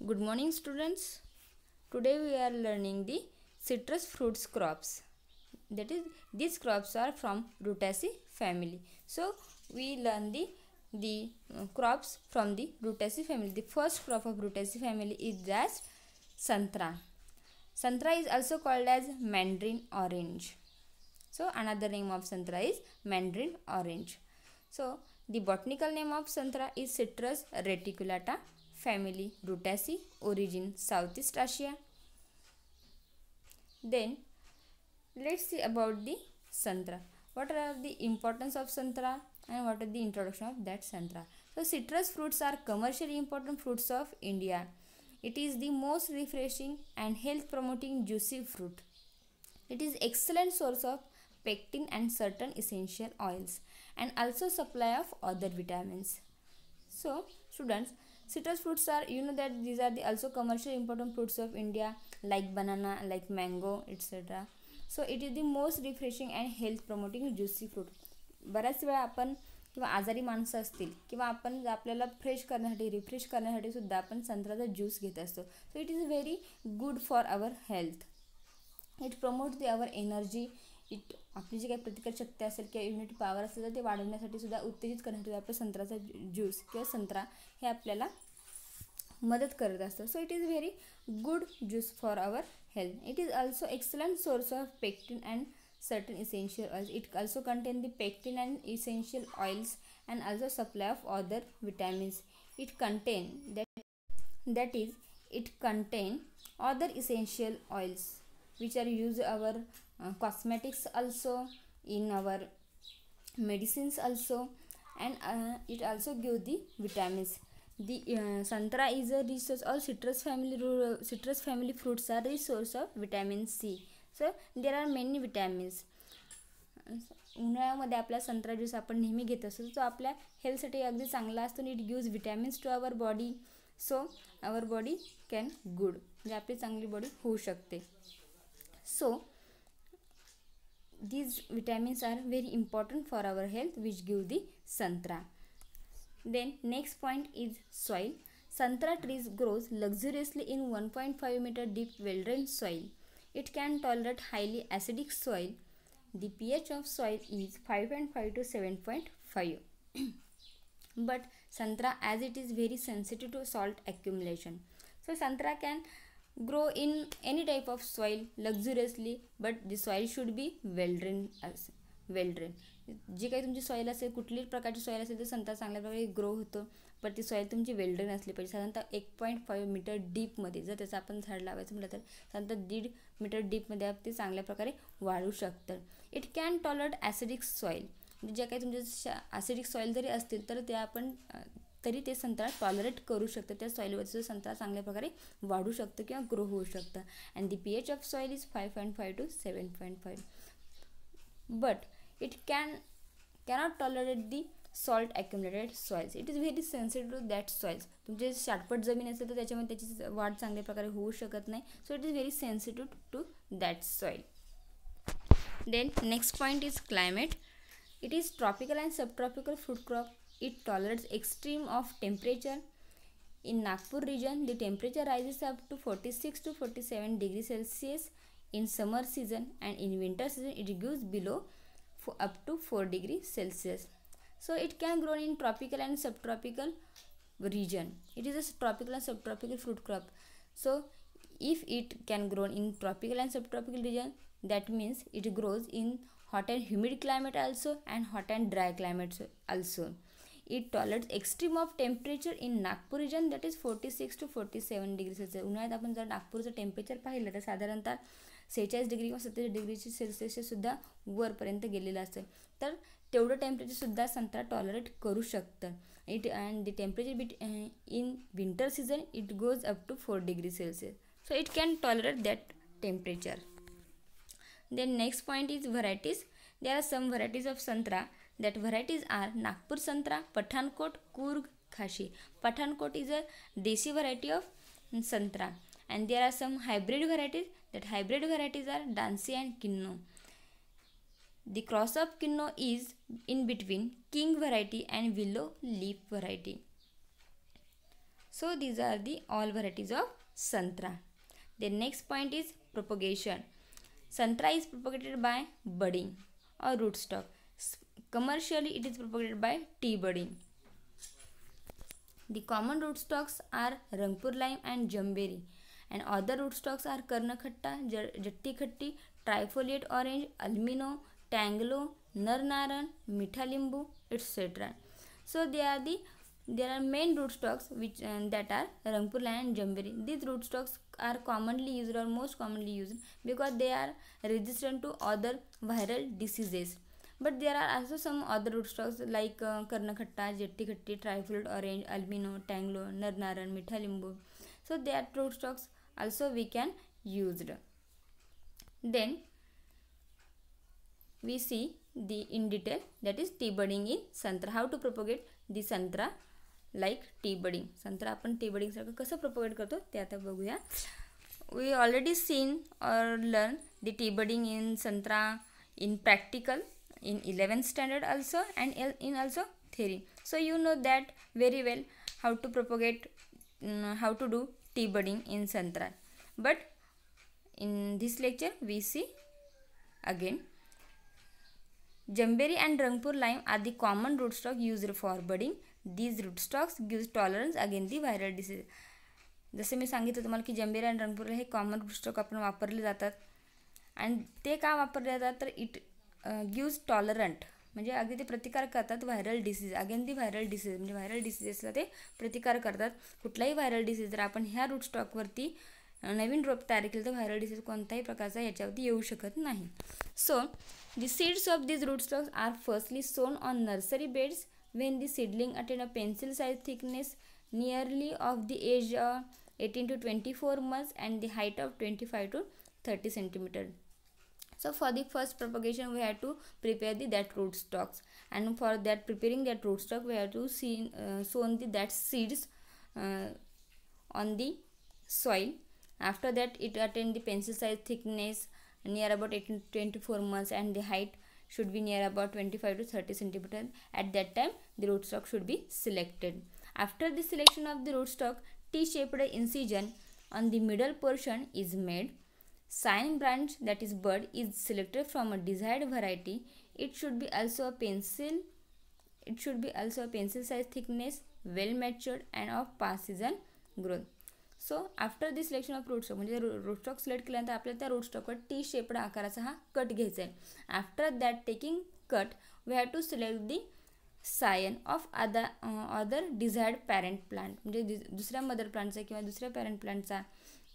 Good morning, students. Today we are learning the citrus fruits crops. That is, these crops are from Rutaceae family. So we learn the crops from the Rutaceae family. The first crop of Rutaceae family is as Santra. Santra is also called as Mandarin orange. So another name of Santra is Mandarin orange. So the botanical name of Santra is Citrus reticulata, family Rutaceae, origin Southeast Asia. Then let's see about the Santra. What are the importance of Santra and what is the introduction of that Santra? So citrus fruits are commercially important fruits of India. It is the most refreshing and health promoting juicy fruit. It is excellent source of pectin and certain essential oils and also supply of other vitamins. So students, citrus fruits are, you know that these are the also commercially important fruits of India, like banana, like mango, etc. So it is the most refreshing and health promoting juicy fruit. बऱ्याच वेळा आपण किंवा आजारी माणसं असतील किंवा आपण आपल्याला फ्रेश करण्यासाठी रिफ्रेश करण्यासाठी सुद्धा आपण संत्र्याचा ज्यूस घेत असतो. So it is very good for our health. It promote the our energy. It आपली जी काही प्रतिकारशक्ती असेल किंवा इम्युनिटी पॉवर असेल तर ते वाढवण्यासाठी सुद्धा उत्तेजित करण्यासाठी आपलं संत्र्याचा ज्यूस किंवा संत्रा हे आपल्याला मदत करत असतं. So it is very good juice for our health. It is also excellent source of pectin and certain essential oils. It also contain the pectin and essential oils and also supply of other vitamins. It contain it contain other essential oils which are used our cosmetics also, in our medicines also, and it also give the vitamins. The santra is a rich source. All citrus family fruits are rich source of vitamin C. So there are many vitamins. उन्हाळ्यामध्ये आपला संत्रा juice आपण नेहमी घेत असतो, तो आपल्या हेल्थसाठी अगदी चांगला असतो. It gives vitamins to our body. So our body can good, म्हणजे आपली चांगली बॉडी होऊ शकते. सो these vitamins are very important for our health, which give the santra. Then next point is soil. Santra trees grows luxuriously in 1.5 meter deep well-drained soil. It can tolerate highly acidic soil. The pH of soil is 5.5 to 7.5. But santra, as it is very sensitive to salt accumulation, so santra can grow in any type of soil luxuriously, but the soil should be well drained. जी काही तुमची soil असेल, कुठलीही प्रकारची soil असेल तर संत्रा चांगल्या प्रकारे ग्रो होतो. पण ती सॉईल तुमची वेल ड्रेन असली पाहिजे. साधारणतः 1.5 मीटर डीपमध्ये जर त्याचं आपण झाड लावायचं म्हटलं तर साधारणतः 1.5 मीटर डीपमध्ये ते चांगल्या प्रकारे वाढू शकतं. It can tolerate acidic soil. म्हणजे ज्या काही तुमच्या ॲसिडिक सॉईल जरी असतील तर त्या आपण तरी ते संत्रा टॉलरेट करू शकतं. त्या सॉईलवरचं संत्रा चांगल्या प्रकारे वाढू शकतं किंवा ग्रो होऊ शकतं. And the pH of soil is 5.5 to 7.5. But it cannot tolerate the salt accumulated soils. It is very sensitive to that soils. तुमचे शाटपट जमीन असेल तर त्याच्यामध्ये त्याची वाढ चांगल्या प्रकारे होऊ शकत नाही. So it is very sensitive to that soil. Then next point is climate. It is tropical and subtropical fruit crop. It tolerates extreme of temperature. In Nagpur region, the temperature rises up to 46 to 47 degrees Celsius in summer season, and in winter season it goes below up to 4 degrees Celsius. So it can grow in tropical and subtropical region. It is a tropical and subtropical fruit crop. So if it can grow in tropical and subtropical region, that means it grows in hot and humid climate also and hot and dry climates also. It tolerates extreme of temperature in Nagpur region, that is 46 to 47 degrees Celsius. उन्हाळ्यात आपण जर नागपूरचं temperature पाहिलं तर साधारणतः 46 degree किंवा 47 degree सेल्सिअससुद्धा वरपर्यंत गेलेलं असतं. तर तेवढं टेम्परेचरसुद्धा संत्रा टॉलरेट करू शकतं. It and the temperature in winter season it goes up to 4 degree Celsius. So it can tolerate that temperature. Then next point is varieties. There are some varieties of santra. That varieties are Nagpur Santra, Pathankot, Coorg, Khashi. Pathankot is a desi variety of santra, and there are some hybrid varieties. That hybrid varieties are Dansi and Kinno. The cross of Kinno is in between King variety and Willow leaf variety. So these are the all varieties of santra. The next point is propagation. Santra is propagated by budding or rootstock. Commercially, it is propagated by tea budding. The common rootstocks are Rangpur lime and jamberry, and other rootstocks are Karnakhatta, Jatti Khatti, trifoliate orange, almino, tanglo, narnaran, mitha limbu, etc. So there are main rootstocks which that are Rangpur lime and jamberry. These rootstocks are commonly used or most commonly used because they are resistant to other viral diseases. But there are also some other rootstocks like Karnakhatta, Jetti Khatti, Trifoliate Orange, Albino, Tanglo, Narnaran, Mitha Limbu. So that rootstocks also we can use. Then we see the in detail, that is tea budding in santra. How to propagate the santra like tea budding. संत्रा आपण T budding सारखं कसं propagate करतो ते आता बघूया. We already seen or learned the tea budding in santra in practical in 11th standard also and in also theory. So you know that very well how to propagate, how to do tea budding in santra. But in this lecture we see again jamberry and Rangpur lime are the common rootstock used for budding. These rootstocks gives tolerance against the viral disease. जसे मी सांगितलं तुम्हाला की जंबेरी आणि रंगपूर हे common रोटस्टॉक आपण वापरले जातात आणि ते का वापरले जातात तर इट गिव्स टॉलरंट म्हणजे अगदी ते प्रतिकार करतात viral disease again the viral disease म्हणजे व्हायरल डिसीजेसला ते प्रतिकार करतात. कुठलाही व्हायरल डिसीज जर आपण ह्या रूटस्टॉकवरती नवीन रोप तयार केलं तर व्हायरल डिसीज कोणत्याही प्रकारचा याच्यावरती येऊ शकत नाही. So the seeds of this rootstocks are firstly sown on nursery beds when the seedling attain a pencil size thickness nearly of the age 18 to 24 months and the height of 25 to 30 centimeter. So for the first propagation we have to prepare that rootstocks, and for that preparing that rootstock we have to sown that seeds on the soil. After that it attain the pencil size thickness near about 18 to 24 months and the height should be near about 25 to 30 centimeter. At that time the rootstock should be selected. After the selection of the rootstock, T-shaped incision on the middle portion is made. Sign branch, that is bud, is selected from a desired variety. It should be also a pencil size thickness, well matured and of past season growth. So after the selection of rootstock म्हणजे rootstock select केल्यानंतर आपल्याला त्या रूटस्टॉकवर T shaped आकाराचा हा cut घ्यायचा आहे. After that taking cut we have to select the scion of other desired parent plant म्हणजे दुसऱ्या मदर प्लांटचा किंवा दुसऱ्या पॅरेंट प्लांटचा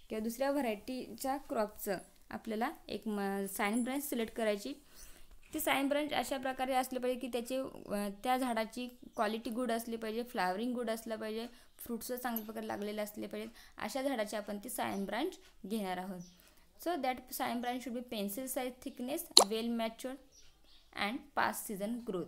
किंवा दुसऱ्या व्हरायटीच्या क्रॉपचं आपल्याला एक सायन ब्रांच सिलेक्ट करायची. ती सायन ब्रांच अशा प्रकारे असले पाहिजे की त्या झाडाची क्वालिटी गुड असली पाहिजे, फ्लावरिंग गुड असलं पाहिजे, फ्रूट्स चांगल्या प्रकारे लागलेले असले पाहिजेत. अशा झाडाची आपण ती सायन ब्रांच घेणार आहोत. So that scion branch should be pencil size thickness, well matured and past season growth.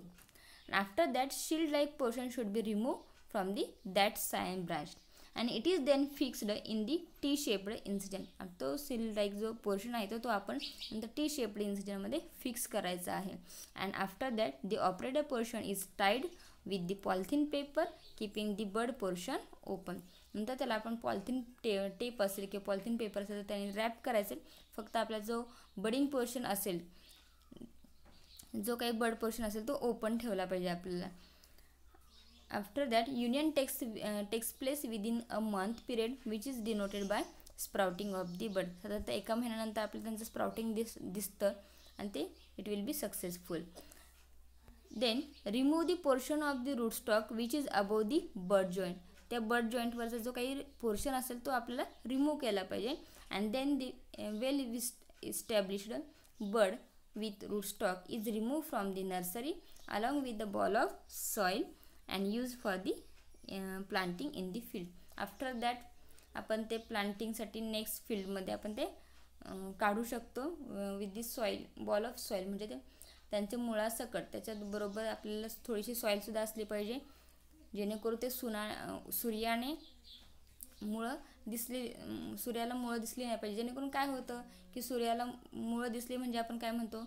After that shield like portion should be remove from that scion branch and it is then fixed in the T-shaped incision. तो shield like जो portion आहे तो आपण नंतर T shaped इन्सिजनमध्ये फिक्स करायचा आहे. And after that the operator portion is tied with the polythene paper keeping the bud portion open. नंतर त्याला आपण पॉलिथिन टेप असेल किंवा पॉलिथिन पेपर असेल तर त्याने रॅप करायचे. फक्त आपला जो बडिंग पोर्शन असेल, जो काही बड पोर्शन असेल तो ओपन ठेवला पाहिजे आपल्याला. After that union takes place within a month period which is denoted by sprouting of the bud. साधारणतः एका महिन्यानंतर आपल्याला त्यांचं स्प्राउटिंग दिसतं आणि ते it will be successful. Then remove the portion of the rootstock which is above the bud joint. त्या bud जॉईंटवरचा जो काही पोर्शन असेल तो आपल्याला रिमूव्ह केला पाहिजे. And then the well established bud with rootstock is remove from the nursery along with the ball of soil and use for the planting in the field. After that आपण ते प्लांटिंगसाठी next फील्डमध्ये आपण ते काढू शकतो with the soil, ball of soil म्हणजे ते त्यांच्या मुळासकट त्याच्याबरोबर आपल्याला थोडीशी सॉईलसुद्धा असली पाहिजे जेणेकरून ते सूर्याला मुळं दिसली नाही पाहिजे. जेणेकरून काय होतं की सूर्याला मुळं दिसली म्हणजे आपण काय म्हणतो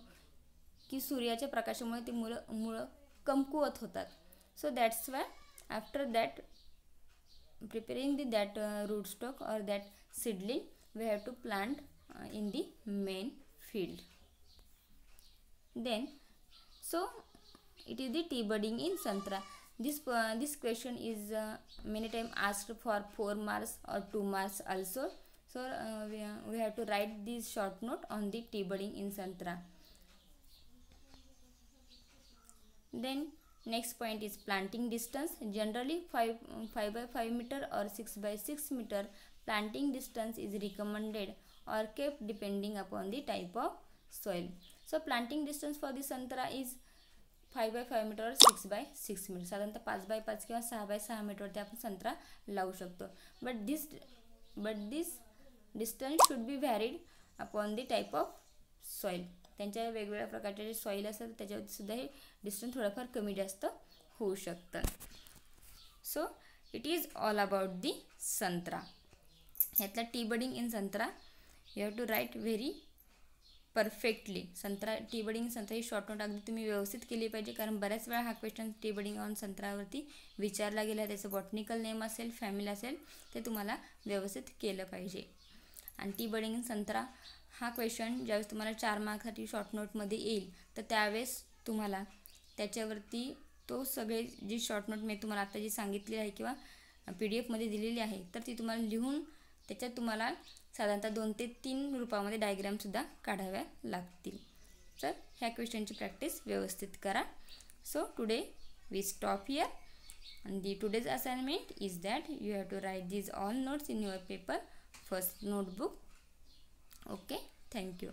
की सूर्याच्या प्रकाशामुळे ते मुळं कमकुवत होतात. So that's why after that preparing that rootstock or that seedling, we have to plant in the main field. Then so it is the tea budding in santra. This question is many times asked for 4 marks or 2 marks also. So we have to write this short note on the tea budding in santra. Then next point is planting distance. Generally 5 by 5 meter or 6 by 6 meter planting distance is recommended or kept depending upon the type of soil. So planting distance for the संत्रा is 5 by 5 metre और 6 by 6 metre. साधारणतः 5 by 5 किंवा 6 by 6 मीटरवरती आपण संत्रा लावू शकतो. But this distance should be व्हॅरिड upon the type of soil. त्यांच्या वेगवेगळ्या प्रकारचे जे सॉईल असेल त्याच्यावरती सुद्धा हे डिस्टन्स थोडंफार कमी जास्त होऊ शकतं. So it is all about the santra. यातला T budding in santra you have to write very perfectly. Santra T budding santra ही शॉर्ट नोट अगदी तुम्ही व्यवस्थित केली पाहिजे, कारण बऱ्याच वेळा हा क्वेश्चन टी बडिंग ऑन संत्र्यावरती विचारला गेला आहे. त्याचं बॉटनिकल नेम असेल, फॅमिली असेल, ते तुम्हाला व्यवस्थित केलं पाहिजे. आणि टी बडिंग इन संत्रा हा क्वेश्चन ज्यावेळेस तुम्हाला 4 मार्कसाठी शॉर्ट नोटमध्ये येईल तर त्यावेळेस तुम्हाला त्याच्यावरती तो सगळे जी शॉर्ट नोट मी तुम्हाला आता जी सांगितली आहे किंवा PDF मध्ये दिलेली आहे तर ती तुम्हाला लिहून त्याच्यात तुम्हाला साधारणतः 2 ते 3 रूपामध्ये डायग्रामसुद्धा काढाव्या लागतील. तर ह्या क्वेश्चनची प्रॅक्टिस व्यवस्थित करा. So today we stop here and the today's assignment is that you have to write these all notes in your paper first notebook. Okay, thank you.